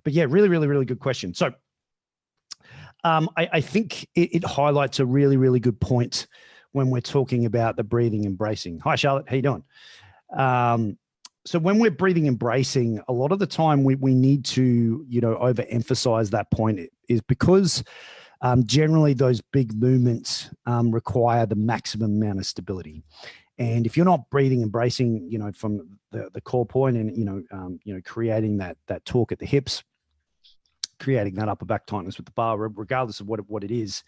But yeah, really, really, really good question. So I think it highlights a really, really good point when we're talking about the breathing and bracing. Hi, Charlotte. How you doing? So when we're breathing and bracing, a lot of the time we need to, overemphasize that point is because generally those big movements require the maximum amount of stability. And if you're not breathing and bracing, from the core point and, creating that torque at the hips, creating that upper back tightness with the bar, regardless of what it is,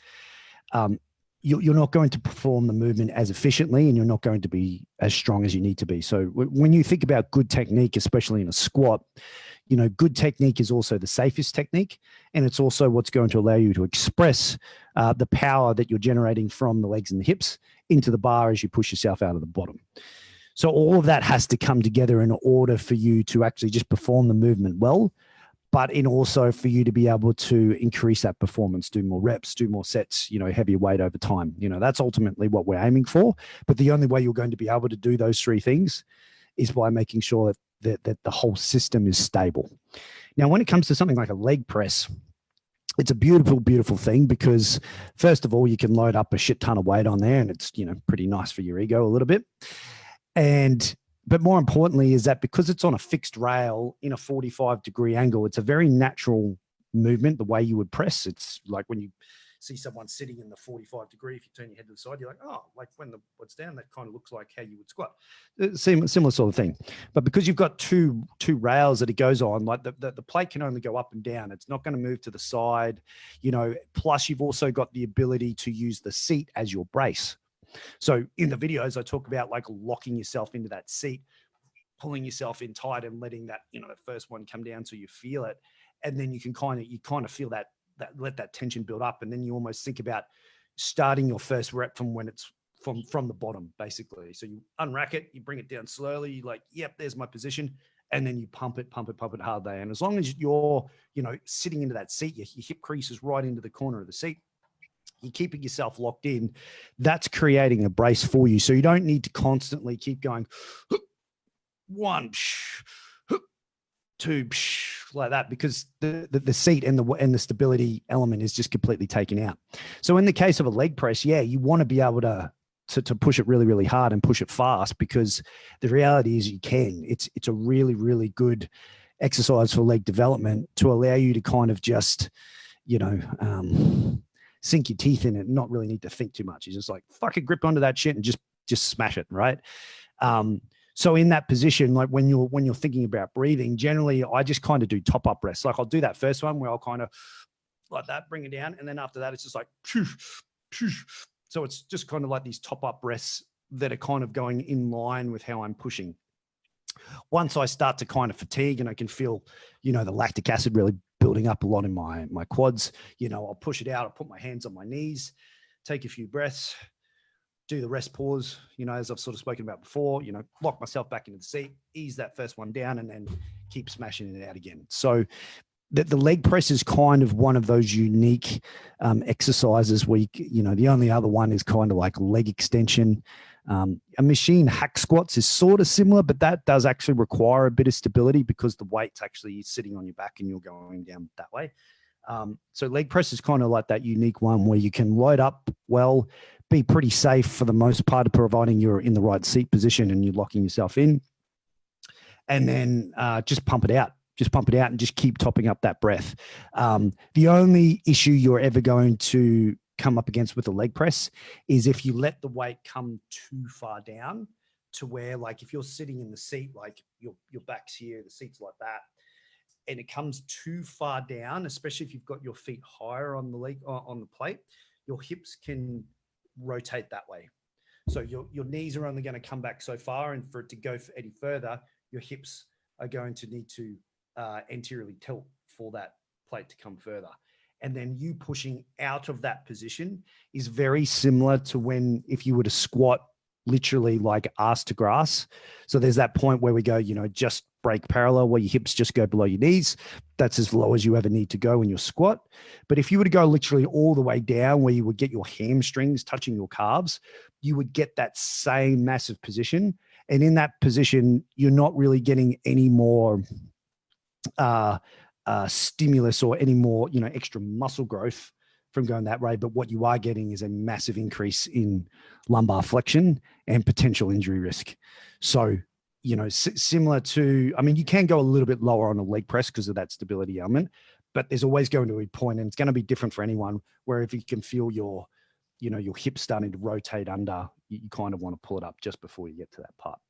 you're not going to perform the movement as efficiently, and you're not going to be as strong as you need to be. So when you think about good technique, especially in a squat, good technique is also the safest technique, and it's also what's going to allow you to express the power that you're generating from the legs and the hips into the bar as you push yourself out of the bottom. So all of that has to come together in order for you to actually just perform the movement well, but in also for you to be able to increase that performance, do more reps, do more sets, heavier weight over time. That's ultimately what we're aiming for. But the only way you're going to be able to do those three things is by making sure that the whole system is stable. Now, when it comes to something like a leg press, it's a beautiful, beautiful thing because, first of all, you can load up a shit ton of weight on there, and it's, pretty nice for your ego a little bit. But more importantly is that because it's on a fixed rail in a 45-degree angle, it's a very natural movement, the way you would press. It's like when you see someone sitting in the 45-degree, if you turn your head to the side, you're like, oh, like when the what's down, that kind of looks like how you would squat. Similar sort of thing. But because you've got two rails that it goes on, like the plate can only go up and down. It's not going to move to the side, plus you've also got the ability to use the seat as your brace. So in the videos, I talk about like locking yourself into that seat, pulling yourself in tight and letting that, that first one come down so you feel it. And then you kind of feel that let that tension build up. And then you almost think about starting your first rep from when it's from the bottom, basically. So you unrack it, you bring it down slowly. You're like, yep, there's my position. And then you pump it hard there. And as long as you're, sitting into that seat, your hip crease is right into the corner of the seat. You're keeping yourself locked in. That's creating a brace for you. So you don't need to constantly keep going 1, 2, like that, because the seat and the stability element is just completely taken out. So in the case of a leg press, yeah, you want to be able to push it really, really hard and push it fast, because the reality is you can. It's a really, really good exercise for leg development to allow you to kind of just, sink your teeth in it and not really need to think too much. It's just like fucking grip onto that shit and just smash it, right? So in that position, like when you're thinking about breathing, generally I just kind of do top up breaths. Like I'll do that first one where I'll kind of like that, bring it down, and then after that it's just like so it's just kind of like these top up breaths that are kind of going in line with how I'm pushing. Once I start to kind of fatigue and I can feel, the lactic acid really building up a lot in my quads, I'll push it out. I'll put my hands on my knees, take a few breaths, do the rest pause, as I've sort of spoken about before, lock myself back into the seat, ease that first one down, and then keep smashing it out again. So the leg press is kind of one of those unique exercises where, the only other one is kind of like leg extension. A machine hack squats is sort of similar, but that does actually require a bit of stability because the weight's actually sitting on your back and you're going down that way. So leg press is kind of like that unique one where you can load up well, be pretty safe for the most part, of providing you're in the right seat position and you're locking yourself in, and then just pump it out. Just pump it out and just keep topping up that breath. The only issue you're ever going to come up against with a leg press is if you let the weight come too far down to where, like, if you're sitting in the seat, like your back's here, the seat's like that, and it comes too far down, especially if you've got your feet higher on the leg on the plate, your hips can rotate that way. So your knees are only going to come back so far, and for it to go any further, your hips are going to need to anteriorly tilt for that plate to come further. And then you pushing out of that position is very similar to if you were to squat literally like ass to grass. So there's that point where we go, just break parallel, where your hips just go below your knees. That's as low as you ever need to go in your squat. But if you were to go literally all the way down where you would get your hamstrings touching your calves, you would get that same massive position. And in that position, you're not really getting any more stimulus or any more, extra muscle growth from going that way. But what you are getting is a massive increase in lumbar flexion and potential injury risk. So, similar to, you can go a little bit lower on a leg press because of that stability element, but there's always going to be a point, and it's going to be different for anyone, where if you can feel your hips starting to rotate under, you kind of want to pull it up just before you get to that part.